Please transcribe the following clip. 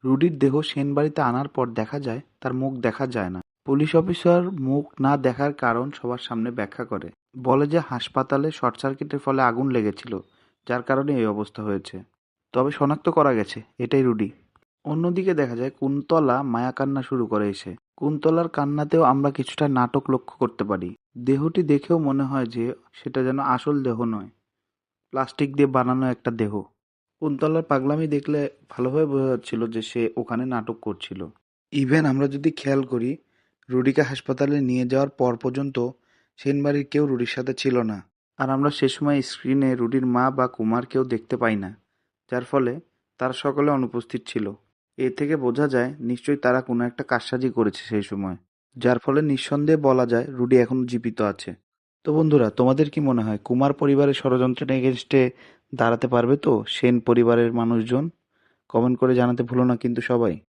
রুডির দেহ সেনবাড়িতে আনার পর দেখা যায় তার মুখ দেখা যায় না। পুলিশ অফিসার মুখ না দেখার কারণ সবার সামনে ব্যাখ্যা করে। বলে যে হাসপাতালে শর্ট সার্কিটের ফলে আগুন লেগেছিল, যার কারণে এই অবস্থা হয়েছে। তবে শনাক্ত করা গেছে এটাই রুডি। অন্যদিকে দেখা যায় কুন্তলা মায়া কান্না শুরু করে এসে। কুন্তলার কান্নাতেও আমরা কিছুটা নাটক লক্ষ্য করতে পারি। দেহটি দেখেও মনে হয় যে সেটা যেন আসল দেহ নয়, প্লাস্টিক দিয়ে বানানো একটা দেহ। কুন্তলার পাগলামি দেখলে ভালোভাবে বোঝা যাচ্ছিল যে সে ওখানে নাটক করছিল। ইভেন আমরা যদি খেয়াল করি, রুডিকে হাসপাতালে নিয়ে যাওয়ার পর পর্যন্ত সেনবাড়ির কেউ রুডির সাথে ছিল না। আর আমরা সে সময় স্ক্রিনে রুডির মা বা কুমারকেও দেখতে পাই না, যার ফলে তারা সকলে অনুপস্থিত ছিল। এ থেকে বোঝা যায় নিশ্চয়ই তারা কোনো একটা কারসাজি করেছে সেই সময়, যার ফলে নিঃসন্দেহে বলা যায় রুডি এখনো জীবিত আছে। তো বন্ধুরা, তোমাদের কি মনে হয় কুমার পরিবারের ষড়যন্ত্রের এগেনস্টে দাঁড়াতে পারবে তো সেন পরিবারের মানুষজন? কমেন্ট করে জানাতে ভুলো না কিন্তু সবাই।